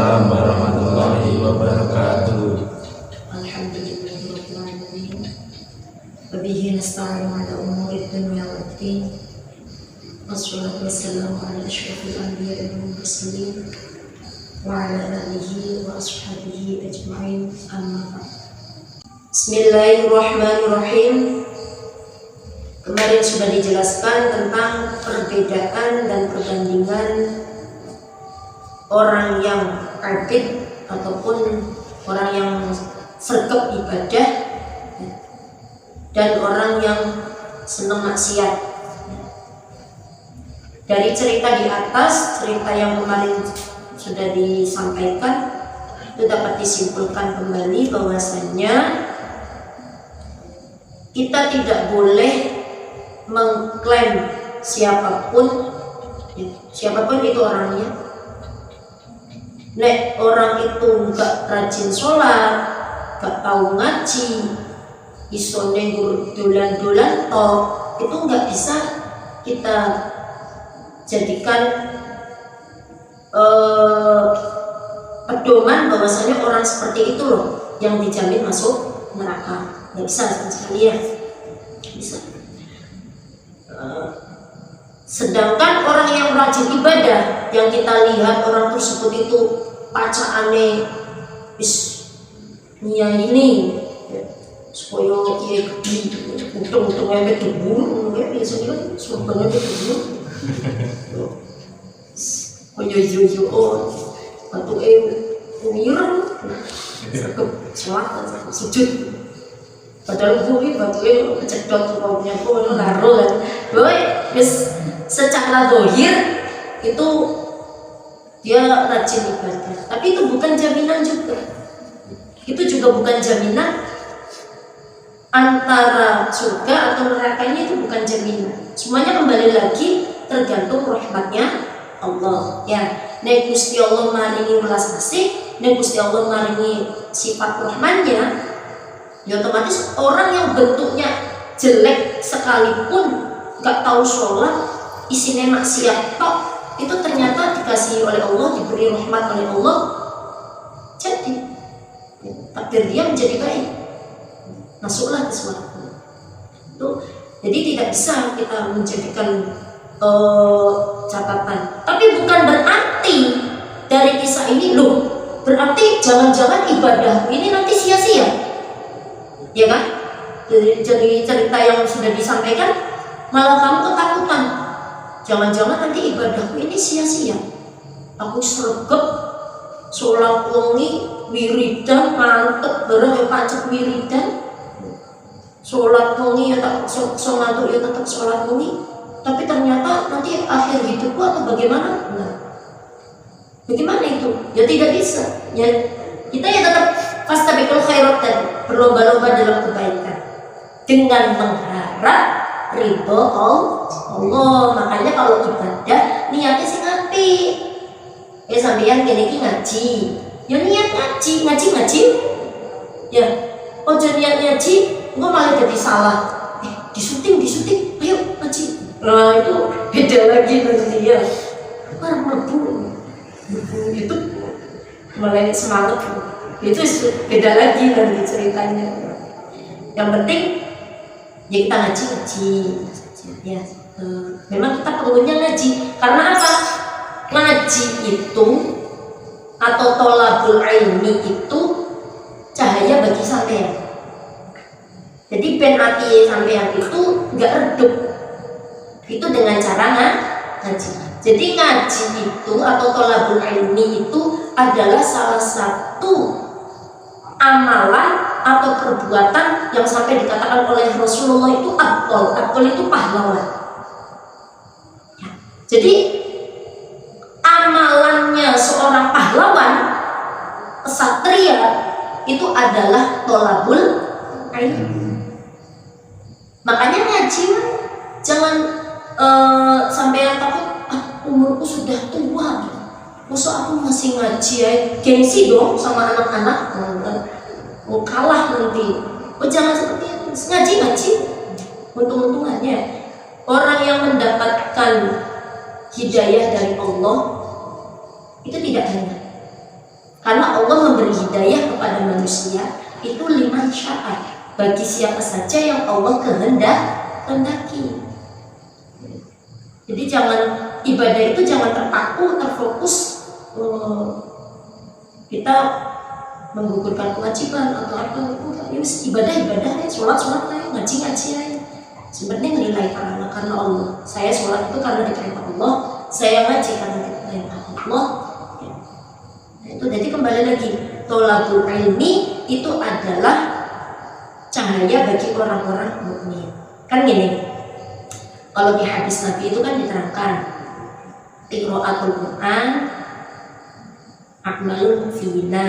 Waalaikumsalam warahmatullahi wabarakatuh. Alhamdulillahirabbil alamin. Wabihi nasta'inu ala umuri dunya waddin. Wassalatu wassalamu ala asyrofil anbiya'i wal mursalin wa ala alihi wa ashabihi ajma'in. Amma ba'd. Bismillahirrahmanirrahim. Kemarin sudah dijelaskan tentang perbedaan dan perbandingan orang yang abid ataupun orang yang sergap ibadah dan orang yang senang maksiat. Dari cerita di atas, cerita yang kemarin sudah disampaikan, itu dapat disimpulkan kembali bahwasanya kita tidak boleh mengklaim siapapun itu orangnya. Nek orang itu nggak rajin sholat, nggak tahu ngaji, isone dolan-dolan toh, itu nggak bisa kita jadikan pedoman bahwasanya orang seperti itu loh yang dijamin masuk neraka. Nggak bisa sama sekali ya, bisa. Sedangkan orang yang rajin ibadah, yang kita lihat orang tersebut itu pacaane ini supaya dia untung-untungnya bedebur, ya biasanya sumpahnya bedebur. Oh yo batu mireng, sholat sujud. Padahal gue batu kecedot punya gue laro kan, gue secara zahir itu dia rajin ibadah, tapi itu bukan jaminan juga. Itu juga bukan jaminan antara surga atau nerakanya, itu bukan jaminan. Semuanya kembali lagi tergantung rahmatnya Allah. Ya, nek Gusti Allah maringi welas asih, nek Gusti Allah maringi sifat rahmannya, ya otomatis orang yang bentuknya jelek sekalipun nggak tahu sholat, isinya maksiat tok, itu ternyata dikasih oleh Allah, diberi rahmat oleh Allah, jadi takdir dia menjadi baik, masuklah ke surga. Itu jadi tidak bisa kita menjadikan catatan. Tapi bukan berarti dari kisah ini loh, berarti jangan-jangan ibadah ini nanti sia-sia, ya kan? Jadi cerita yang sudah disampaikan malah kamu ketakutan, jangan-jangan nanti ibadahku ini sia-sia. Aku sregep sholat wengi wiridan mantep bareng ya pancet wiridan, sholat wengi ya tak ngantuk ya tetap sholat wengi, tapi ternyata nanti akhir hidupku atau bagaimana? Nah, bagaimana itu? Ya tidak bisa. Ya kita ya tetap fastabiqul khairat dan berlomba-lomba dalam kebaikan dengan mengharap ridho Allah. Makanya kalau ibadah niatnya sing apik. Sampeyan kene iki ngaji, ya niat ngaji. Ya, ojo niat ngaji, engko malah jadi salah. Disuting, ayo ngaji. Nah, itu beda lagi nanti ya. Orang mlebu itu mulai semangat. Itu beda lagi nanti ceritanya. Yang penting ya kita ngaji ya, memang kita perlunya ngaji. Karena apa? Ngaji itu atau tholabul ilmi itu cahaya bagi sampean. Jadi ben ati sampean itu nggak redup, itu dengan cara ngaji. Jadi ngaji itu atau tholabul ilmi itu adalah salah satu amalan atau perbuatan yang sampai dikatakan oleh Rasulullah itu abqol itu pahlawan. Ya. Jadi amalannya seorang pahlawan, kesatria itu adalah tholabul ilmi. Makanya ngaji jangan sampai takut, umurku sudah tua, masa aku masih ngaji ya, gengsi dong sama anak-anak. Kalah nanti. Jangan seperti itu. Ngaji untung-untungannya orang yang mendapatkan hidayah dari Allah itu tidak hanya Karena Allah memberi hidayah kepada manusia itu liman sya'a, bagi siapa saja yang Allah kehendaki. Jadi ibadah itu jangan terpaku, terfokus kita menggugurkan kewajiban atau apa itu. Ibadah ya, sholat ya, ngaji ya. Sebenarnya nilai karena Allah. Saya sholat itu karena diperintah Allah, saya ngaji karena diperintah Allah. Itu jadi kembali lagi, tholabul ilmi itu adalah cahaya bagi orang-orang mukmin. Kan gini, kalau di hadis Nabi itu kan diterangkan qiraatul Quran akmalul mu'minina,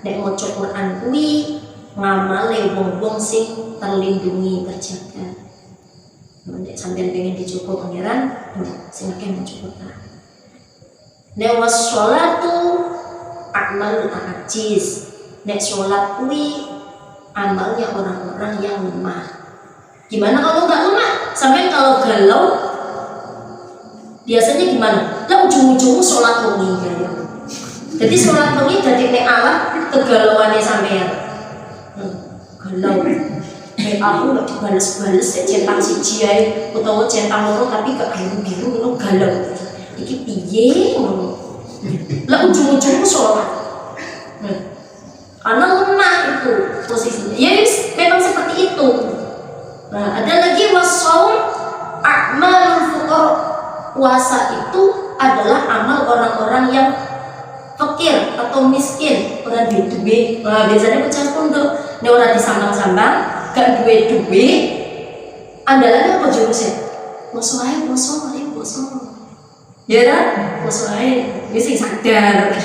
nek maca Quran kuwi ngamale wong-wong sing terlindungi, terjaga. Nek sampeyan pengen dicoba pangeran, sing akeh maca Quran. Nek was sholatu akmalul ajiz, nek sholat kuwi amalnya orang-orang yang lemah. Gimana kalau nggak lemah? Sampai kalau galau biasanya gimana? Lah ujung-ujungnya sholat wengi ya. Jadi sholat wengi dadi nek alat kegalauannya sampean. Galau. Aku nggak dibales-bales centang siji ae utawa centang loro tapi gak biru-biru ngono galau. Iki piye ngono? Lah ujung-ujungnya sholat. Karena lemah itu posisinya. Ya memang seperti itu. Nah, ada lagi wasaum a'malul fuqara. Puasa itu adalah amal orang-orang yang fakir atau miskin, ora duwe. Nah, biasanya bocah pondok nek ora disambang-sambang, gak duwe. Andalannya apa jurusnya? Poso ae, poso. Ya kan? Poso ae, wis sing sadar.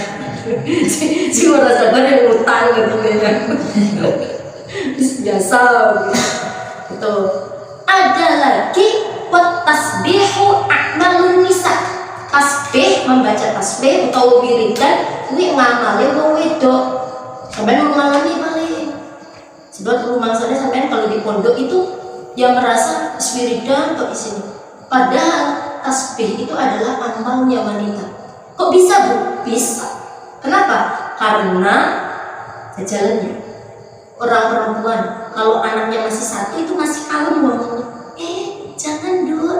Si ora sadar yang utang gitu ya. Biasa gitu. Ada lagi wat tasbihu akmalun nisa. Tasbih, membaca tasbih atau wiridan kuwi ngamale wong wedok. Sampeyan mengalami paling. Sebab rumangsane sampeyan kalau di pondok itu yang merasa wiridan kok di sini. Padahal tasbih itu adalah amalnya wanita. Kok bisa, Bu? Bisa. Kenapa? Karena jalannya orang perempuan kalau anaknya masih satu itu masih kalem ngomong,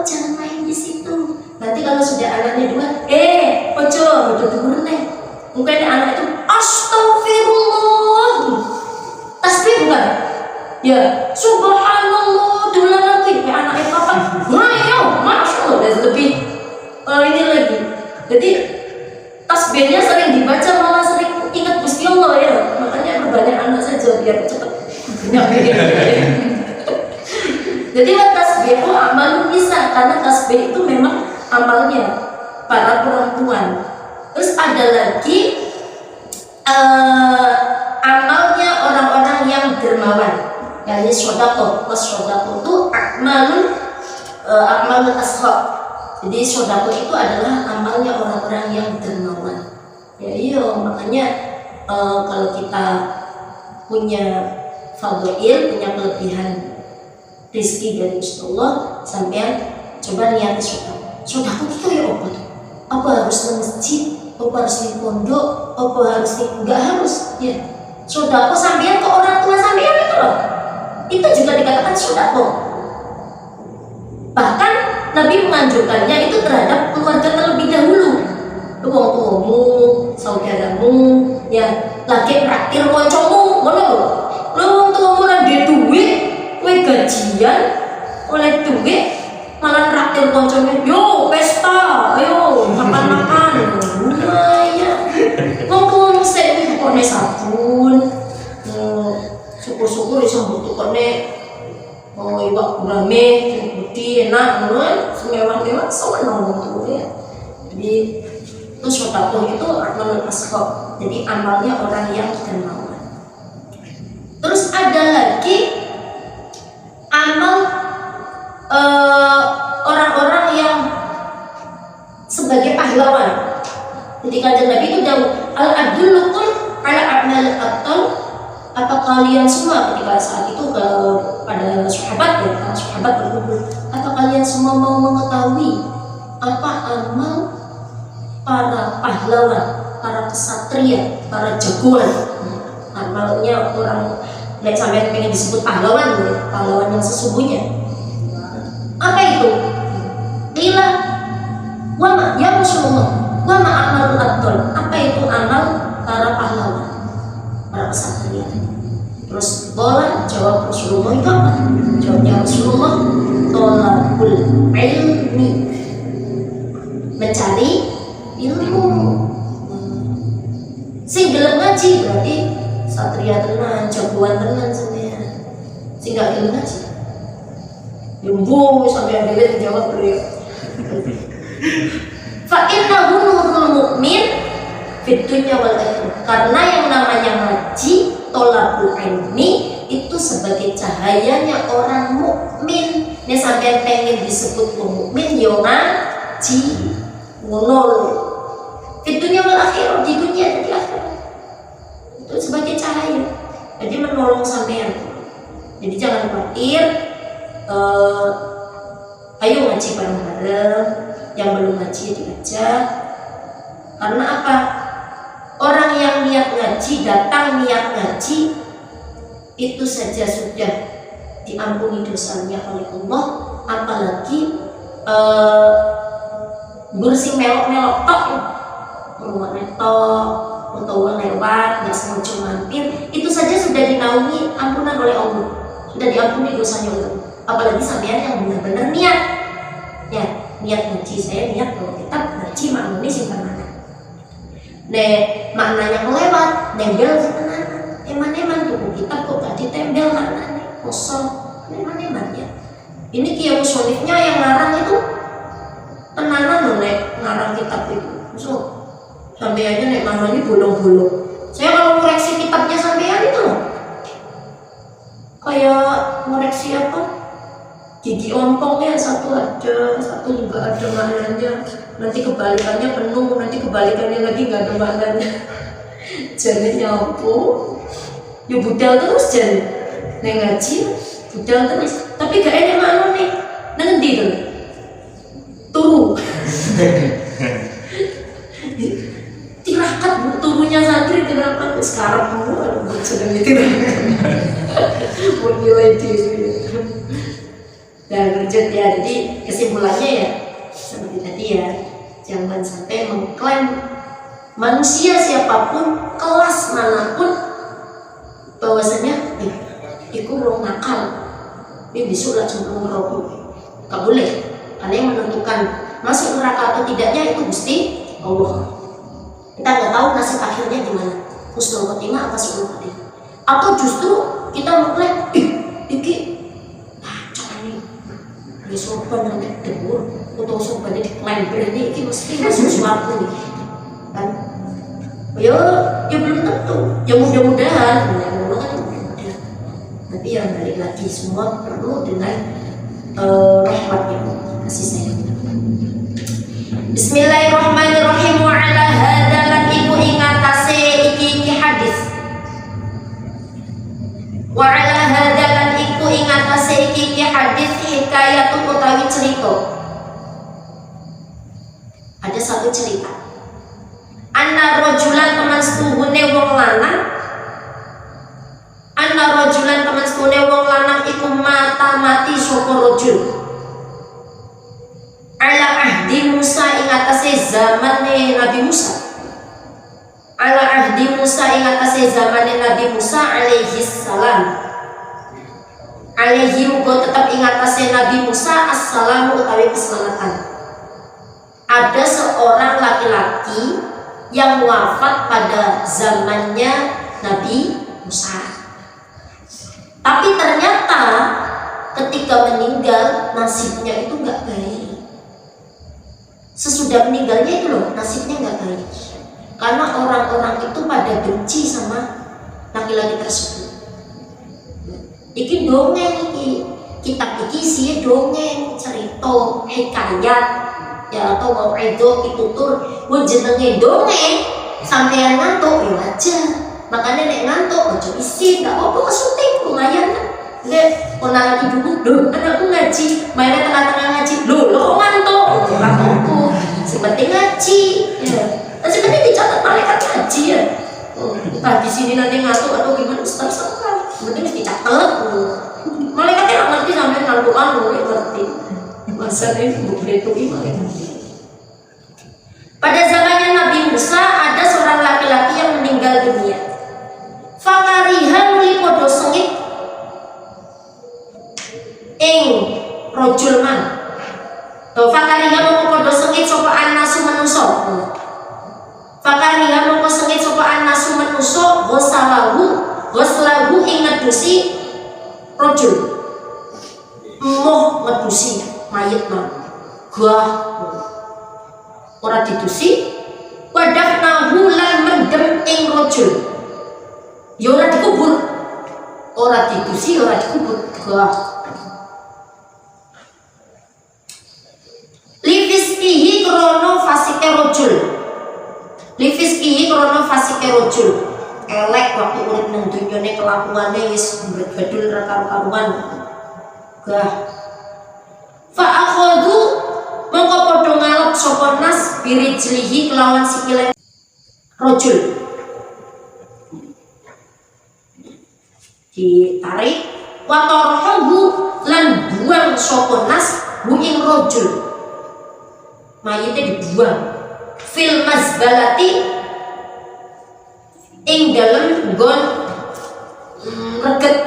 jangan main di situ. Nanti kalau sudah anaknya dua, ojo udah dulu nih. Mungkin anak itu astagfirullah. Tasbih bukan? Ya, subhanallah dulu nanti anaknya papa. Ayo, masya Allah, dan lebih ini lagi. Jadi tasbihnya sering dibaca malah sering ingat Gusti Allah ya. Makanya berbanyak anak saja biar cepat. Jadi tasbih itu amal bisa karena tasbih itu memang amalnya para perempuan. Terus ada lagi amalnya orang-orang yang dermawan, yakni shodaqah. Shodaqah itu akmalul ashab. Jadi shodaqah itu adalah amalnya orang-orang yang dermawan. Ya iya, makanya kalau kita punya fadhil, punya kelebihan rezeki dari Allah, sampean coba niat shodaqah. Shodaqah itu ya apa tuh? Apa harus di masjid? Apa harus di pondok? Apa harus enggak harus? Ya. Shodaqah sampean ke orang tua sampean itu loh. Itu juga dikatakan shodaqah. Bahkan Nabi menganjurkannya itu terhadap keluarga terlebih dahulu. Wong tuamu, saudaramu, ya lagi praktir kancamu, ngono lho. Lho wong tuamu ora duwe duit, kowe gajian oleh duit malah praktir kancane. Yo pesta, ayo makan-makan. Lumayan. Wong tuamu sik tukone sabun. Syukur-syukur iso tukone iwak gurame, putih, enak, ngono, semewah-mewah, seneng wong tuwa ya. Jadi itu shodaqah itu amalul ashab. Jadi amalnya orang yang dermawan. Terus ada lagi amal orang-orang yang sebagai pahlawan. Jadi kanjeng Nabi itu dawuh, al-adullukum ala a'mal abtal. Apa kalian semua ketika saat itu pada sahabat ya, para sahabat berkumpul, atau kalian semua mau mengetahui apa amal para pahlawan? para kesatria, para jagoan. Amalnya orang lihat sampai pengen disebut pahlawan, ya, pahlawan yang sesungguhnya. Apa itu? Qila wama ya Rasulullah, wama amalul abdul. Apa itu amal para pahlawan, para kesatria? Terus jawab Rasulullah itu apa? Jawabnya Rasulullah, tolabul ilmi, mencari ilmu. Sing gelem ngaji berarti satria tenan, jagoan tenan sampean. Sing gak gelem ngaji, yumbu sampai akhirnya dijawab beliau. Fa innahu nurul mu'min fid dunya wal akhirah. Karena yang namanya ngaji, tolabul ilmi, itu sebagai cahayanya orang mukmin. Nek sampean pengen disebut mukmin yo ngaji. Ngono. Fid dunya wal akhirah, di dunia dan di akhirat. Itu sebagai cahaya. Jadi menolong sampean. Jadi jangan khawatir. Ayo ngaji bareng-bareng. Yang belum ngaji diajak. Karena apa? Orang yang niat ngaji, datang niat ngaji, itu saja sudah diampuni dosanya oleh Allah. Apalagi bersih melok-melok tok, rumah netok, atau lewat, nggak sengaja mampir, itu saja sudah dinaungi ampunan oleh Allah, sudah diampuni dosanya oleh Allah. Apalagi sampean yang benar-benar niat, ya niat ngaji, saya niat kalau kita ngaji maknanya simpan mana. Nek maknanya kelewat, nembel sebenarnya. Eman-eman tuh kitab kok tadi tembel maknanya kosong. Eman-eman ya. Ini kiai musolifnya yang ngarang itu tenanan loh nek ngarang kitab itu. So sampai aja nek maknanya bolong-bolong. Saya kalau koreksi kitabnya sampean itu loh, kayak koreksi apa? Gigi ompongnya satu ada, satu juga ada maknanya. Nanti kebalikannya penuh, nanti kebalikannya lagi nggak ada maknanya. Jadi nyampung, ya budal terus jadi. Nek ngaji, budal terus. Tapi gak enak mana nih, nanti tuh turu. Tirakat bu, turunya santri kenapa? Sekarang bu, sedang ditirakat. Menilai diri. Dan lanjut ya, jadi kesimpulannya ya seperti tadi ya, jangan sampai mengklaim manusia siapapun, kelas manapun, bahwasanya itu orang nakal, ini disulat sebelum rokok, gak boleh. Karena yang menentukan masuk neraka atau tidaknya itu Gusti Allah. Kita nggak tahu nasib akhirnya gimana, husnul khotimah atau su'ul khotimah, atau justru kita mengklaim iki di sopan nanti debur atau sopan di klaim berani ini mesti masuk suatu nih kan, ya belum tentu, ya mudah-mudahan tapi yang balik lagi semua perlu dengan rahmatnya kasih sayang. Bismillahirrahmanirrahim. Wa ala hadza lan iku ingatase iki hadis. Wa ala hadza lan iku ingatase iki hadis hikayat utawi cerita. Ada satu cerita. Anna rajulan teman setuhune wong lanang. Anna rajulan teman setuhune wong lanang iku mati sapa rajul. Ala ahdi Musa ing atase zamane Nabi Musa. Ala ahdi Musa ing atase zamane Nabi Musa alaihi salam. Alaihi muga tetap ing atase Nabi Musa assalamu utawi keselamatan. Ada seorang laki-laki yang wafat pada zamannya Nabi Musa. Tapi ternyata ketika meninggal nasibnya itu nggak baik. Sesudah meninggalnya itu loh nasibnya nggak baik. Karena orang-orang itu pada benci sama laki-laki tersebut. Iki dongeng iki, kitab iki sih dongeng, cerita, hikayat, ya atau mau edo pitutur, gue jenenge dongeng, sampean ngantuk ya aja. Makanya nek ngantuk ojo isi, nggak apa-apa kesuting, lumayan kan. Nggak, pernah lagi dulu, loh anakku ngaji, mainnya tengah-tengah ngaji, loh kok ngantuk, nggak apa-apa, seperti ngaji, ya. Masih penting dicatat malaikat ngaji ya. Entah di sini nanti ngatur atau gimana terserah. Penting mesti dicatat. Malaikatnya nggak ngerti sampai Al-Quran mulai ngerti. Masa ini bukan itu gimana? Pada zamannya Nabi Musa ada seorang laki-laki yang meninggal dunia. Fakariha nuli podo sengit ing rojul man. To fakariha mongko podo sengit sapa anasu manusa. Fakariha mongko sengit sapa anasu manusa ghasalahu ing ngedusi rojul. Moh ngedusi mayit man. Gah ora didusi wadah nahu lan mendem ing rojul. Ya ora dikubur, ora didusi, ora dikubur. Gah lifiskihi krono fasike rojul. Lifiskihi krono fasike rojul. Elek waktu urip nang dunyane kelakuane wis bergadul ra karu-karuan. Gah fa akhadhu mongko padha ngalap sapa nas birijlihi kelawan sikile rojul. Ditarik wa tarhahu lan buang sapa nas hu ing rojul. Mayite dibuang fil mazbalati ing dalem nggon reget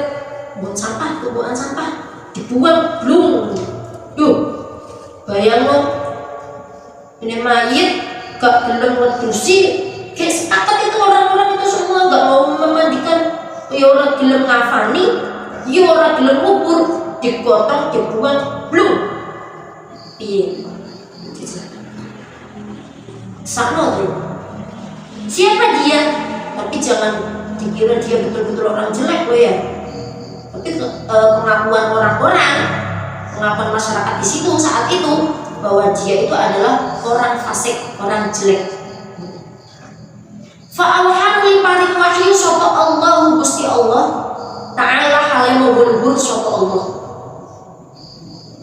nggon sampah, tumpukan sampah dibuang blung. Duh, bayangno ini mayit gak gelem ngedusi, kayak sepakat itu orang-orang itu semua gak mau memandikan, ya orang gelem ngafani, ya orang gelem kubur, digotong, dibuang, blung. Iya, sakno tuh. Siapa dia? Tapi jangan dikira dia betul-betul orang jelek loh ya. Tapi pengakuan orang-orang, pengakuan masyarakat di situ saat itu bahwa dia itu adalah orang fasik, orang jelek. Fa'alhamli paring wahyu sapa Allah Gusti Allah Ta'ala hale luhur sapa Allah.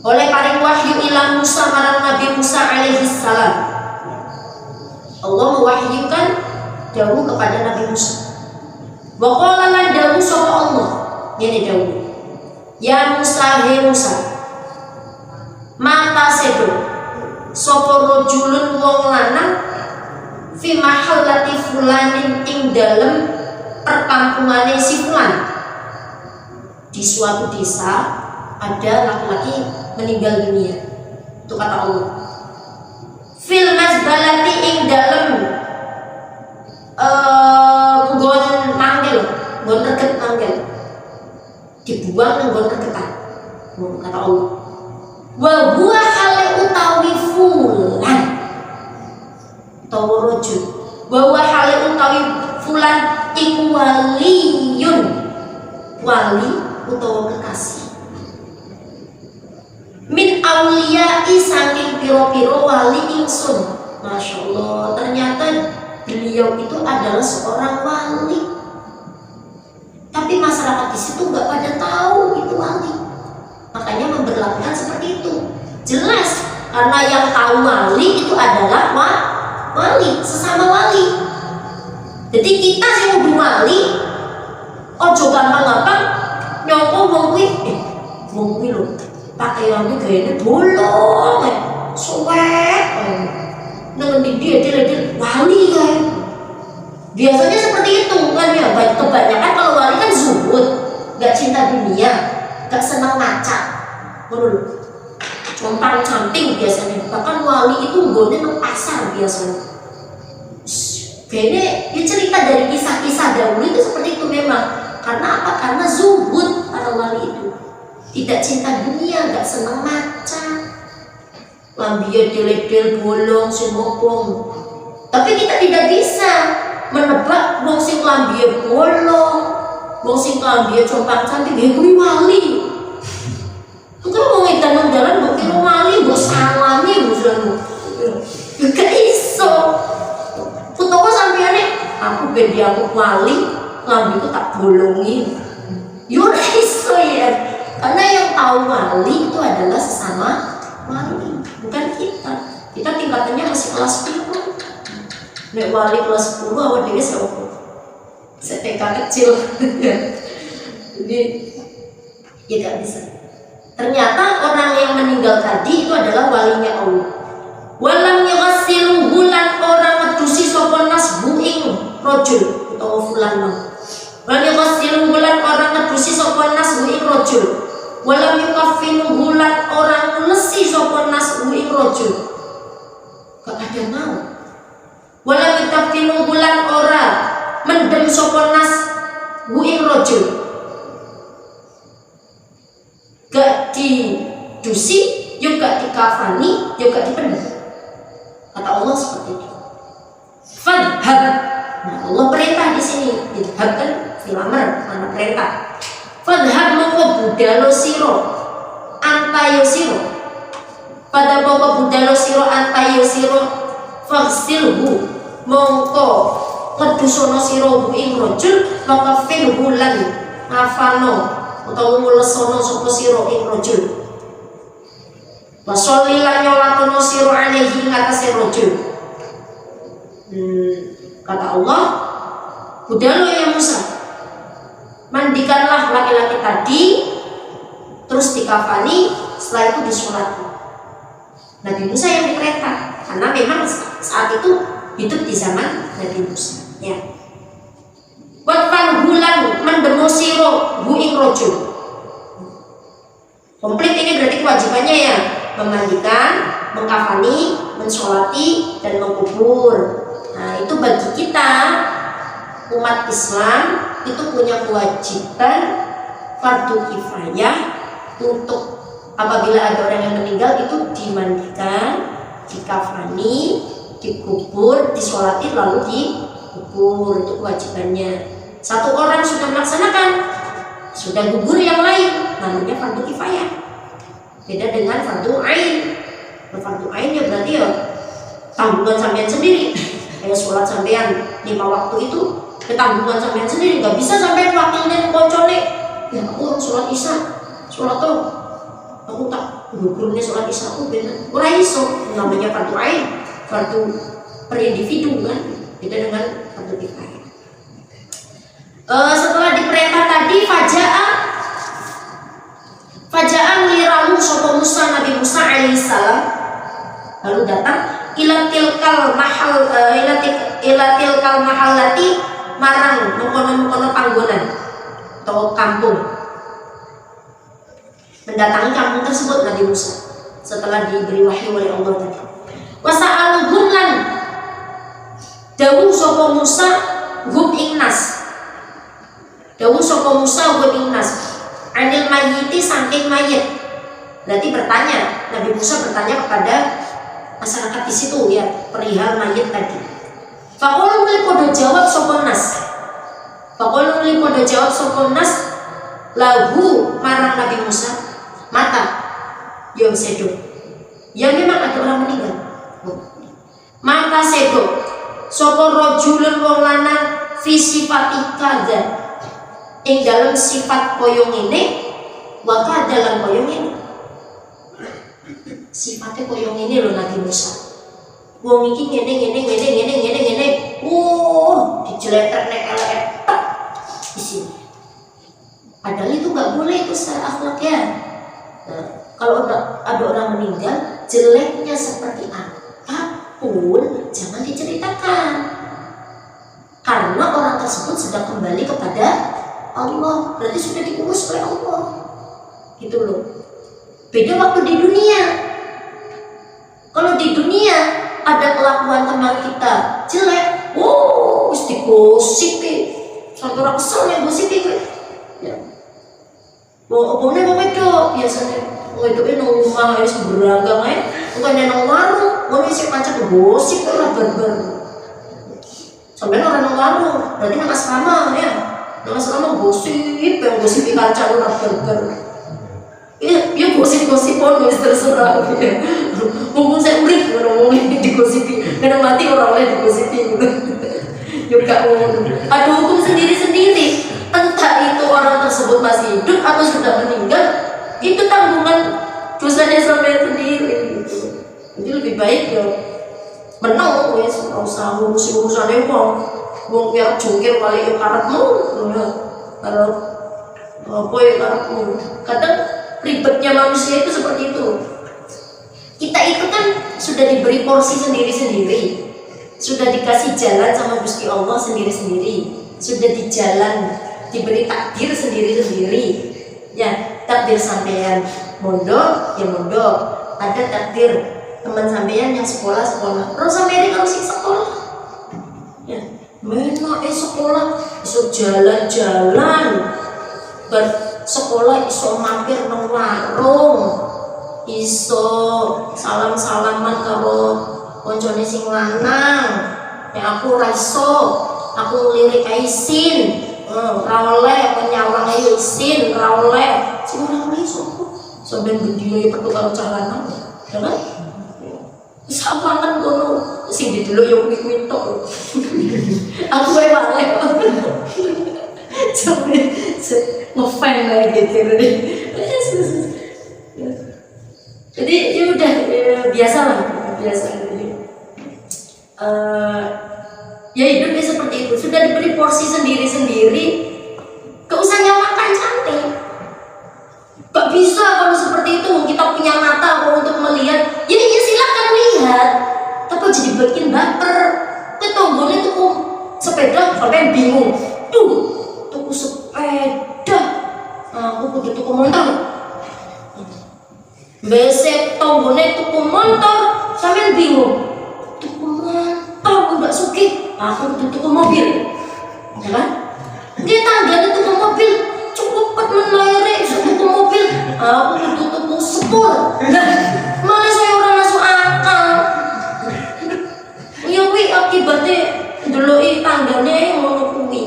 Oleh paring wahyu ila Musa marang Nabi Musa alaihi salam. Allah mewahyukan dawuh kepada Nabi Musa. Wa qala lan dawuh sapa Allah, ngene dawuh. Ya Musa, he Musa. Mata sedo sapa rajulun wong lanang fi mahallati fulanin ing dalem perkampungane si fulan. Di suatu desa ada laki-laki meninggal dunia. Itu kata Allah. Fil mazbalati ing dalem nggon manggil, nggon reget manggil. Dibuang nang nggon regetan. Kata Allah. Wa huwa hale utawi fulan tawa rojul wa huwa hale utawi fulan iku waliyun, wali utawa kekasih min awliyai saking piro-piro wali ingsun. Masya Allah, ternyata beliau itu adalah seorang wali, tapi masyarakat di situ nggak pada tahu itu wali. Makanya memberlakukan seperti itu. Jelas karena yang tahu wali itu adalah wali, sesama wali. Jadi kita sih mau wali, ojo gampang-gampang nyongko wong kuwi lho, pakaiannya gayanya bolong, suwek, dengan dia wali kan. Biasanya seperti itu kan ya. Kebanyakan kalau wali kan zuhud, nggak cinta dunia, nggak senang ngaca, menurut compang camping biasanya. Bahkan wali itu nggonnya nang pasar biasanya. Kayaknya ya cerita dari kisah-kisah dahulu itu seperti itu memang. Karena apa? Karena zuhud para wali itu, tidak cinta dunia, nggak senang ngaca, lambia deledel bolong semopong. Tapi kita tidak bisa menebak wong sing lambia bolong, wong sing lambia compang camping ya kuwi wali. Engko wong edan nang dalan mbok kira wali, mbok salami musuhmu. Gak iso. Fotoku sampeyane aku ben aku wali, lambiku tak bolongi. Yo ora iso ya. Karena yang tahu wali itu adalah sesama wali, bukan kita. Kita tingkatannya masih kelas 10. Nek wali kelas 10 awak dhewe sapa? TK kecil. Jadi ya gak bisa. Ternyata orang yang meninggal tadi itu adalah walinya Allah. Walam yaghassilu bulan orang ngedusi sapa nas buing rajul utawa fulan. Walam yaghassilu bulan orang ngedusi sapa nas buing rajul. Walam yukaffinu bulan orang ngelesi sapa nas buing rajul. Gak ada mau. Walam yukaffinu bulan orang mendem sapa nas buing rajul. Gak didusi, juga dikafani, juga dipendam. Kata Allah seperti itu. Fadhab. Nah, Allah perintah di sini. Idhab kan filamar, mana perintah. Fadhab mongko budalo siro, antayo siro. Pada mongko budalo siro, antayo siro. Faghsilhu mongko ngedusono siro buing rojul, maka filhu lan ngafano utawa ngulesono sapa sira ing rajul. Wa shollilan nyolatono sira alaihi ngatasi rajul. Kata Allah, budalo ya Musa, mandikanlah laki-laki tadi, terus dikafani, setelah itu disolati. Nabi Musa yang diperintah, karena memang saat itu hidup di zaman Nabi Musa. Ya. Watfan bulan mendemo siro buing rojul. Komplit ini berarti kewajibannya ya, memandikan, mengkafani, mensolati, dan mengkubur. Nah itu bagi kita umat Islam itu punya kewajiban fardu kifayah untuk apabila ada orang yang meninggal itu dimandikan, dikafani, dikubur, disolati lalu dikubur. Itu kewajibannya. Satu orang sudah melaksanakan, sudah gugur yang lain, namanya fardu kifayah. Beda dengan fardu ain. Fardu ain ya berarti ya tanggungan sampean sendiri. Kayak sholat sampean 5 waktu itu ketanggungan sampean sendiri, nggak bisa sampean wakilnya koncone. Ya aku sholat isya, sholat tuh aku tak gugurnya sholat isya aku benar. Ora iso, namanya fardu ain, fardu per individu kan. Beda dengan fardu kifayah. Setelah diperintah tadi faja'an lirahu sapa Musa Nabi Musa alaihissalam lalu datang ila tilkal mahallati marang mengkono-mengkono panggonan atau kampung, mendatangi kampung tersebut Nabi Musa setelah diberi wahyu oleh Allah tadi. Wasa'aluhum lan dawuh sapa Musa hum ingnas. Dawuh sapa Musa wa ingnas anil mayyiti saking mayit. Berarti bertanya, Nabi Musa bertanya kepada masyarakat di situ ya, perihal mayit tadi. Faqulu li podo jawab sapa nas. Faqulu li podo jawab sapa nas lahu marang Nabi Musa, mata yang sedo. Ya memang ada orang meninggal. Maka sedo sapa rajulun wong lanang fi sifati kadza. Ing dalam sifat koyong ini, waka dalam koyong ini. Sifatnya koyong ini loh Nabi Musa. Wong iki ngene. Dijeleter nek elek di sini. Padahal itu nggak boleh itu secara akhlak ya. Nah, kalau ada orang meninggal, jeleknya seperti apapun jangan diceritakan. Karena orang tersebut sudah kembali kepada Allah, berarti sudah diurus oleh Allah, gitu loh. Beda waktu di dunia. Kalau di dunia ada kelakuan teman kita jelek, wis digosipi, sampai orang kesel yang gosipi, ya. Mau opone mau wedok biasanya, wedoknya nang rumah harus beranggang aja, bukan nang warung, mau isi pacar gosip lah barbar. Sampai orang nang warung, berarti nang asrama ya. Nang asrama gosip, yang gosip kanca lu barbar. Ya gosip-gosip pun wis terserah ya. Mumpung saya urip ngomongin digosipi, karena mati orang lain digosipi gitu. Juga ada hukum sendiri-sendiri. Entah itu orang tersebut masih hidup atau sudah meninggal, itu tanggungan dosanya sampai sendiri gitu. Jadi lebih baik ya menang wes, usah ngurusin urusannya wong biar jungkir kali ya karepmu, karep apa ya karepmu. Kadang ribetnya manusia itu seperti itu. Kita itu kan sudah diberi porsi sendiri-sendiri, sudah dikasih jalan sama Gusti Allah sendiri-sendiri, sudah di jalan diberi takdir sendiri-sendiri. Ya, takdir sampean mondok ya mondok, ada takdir teman sampean yang sekolah. Terus sampean harus sekolah. Ya, mana sekolah iso jalan-jalan, sekolah iso mampir nang warung, iso salam-salaman karo koncone sing lanang. Ya aku ora iso, aku lirik isin, ra oleh penyawang isin, ra oleh. Sing ora oleh iso sampeyan bendino perlu karo cah lanang, ya kan? Sawangan kono sing didelok yo kuwi tok. Aku wae wae. Coba ngefan lagi gitu. Jadi ya udah biasa lah. Ya hidupnya seperti itu, sudah diberi porsi sendiri-sendiri. Gak usah nyamakan cantik. Gak bisa kalau seperti itu. Kita punya mata untuk melihat. Ya silakan lihat, tapi jadi bikin baper. Ketonggolnya tuh sepeda sampai bingung. Tuku sepeda, aku kudu tuku motor. Besek tonggolnya tuku motor sampai bingung. Tuku motor udah sugih, aku kudu tuku mobil, ya kan? Dia tangganya tuku mobil, cukup menlayari tuku mobil. Aku kudu tuku sepur. Mana saya orang masuk akal. Ya wi akibatnya deloki tanggane ngono kuwi.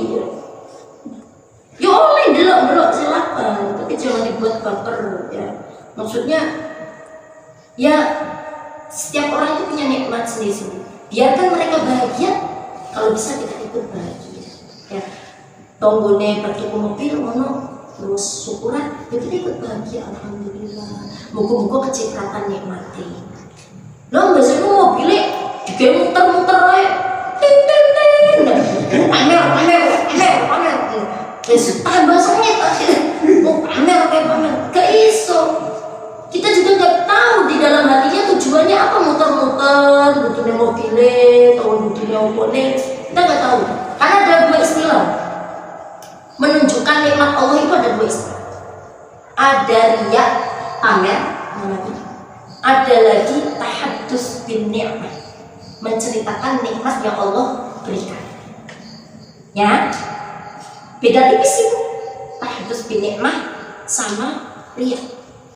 Ya oleh delok silakan, tapi jangan dibuat baper ya. Maksudnya ya setiap orang itu punya nikmat sendiri-sendiri. Biarkan mereka bahagia, kalau bisa kita ikut bahagia. Ya. Tonggone bertuku mobil ngono terus syukuran, ya kita ikut bahagia alhamdulillah. Muga-muga kecipratan nikmati. Lo biasanya mobilnya digawe muter-muter ae. Ting ting ting. Pamer. Wis bahasanya pamer. Gak iso. Kita juga gak tahu di dalam hatinya tujuannya apa muter-muter, butuhnya mobilnya, atau butuhnya opone. Kita gak tahu. Karena ada dua istilah. Menunjukkan nikmat Allah itu ada dua istilah. Ada riya, pamer, ada lagi tahaddus bin ni'mah, menceritakan nikmat yang Allah berikan. Ya, beda tipis itu tahaddus bin ni'mah sama riya.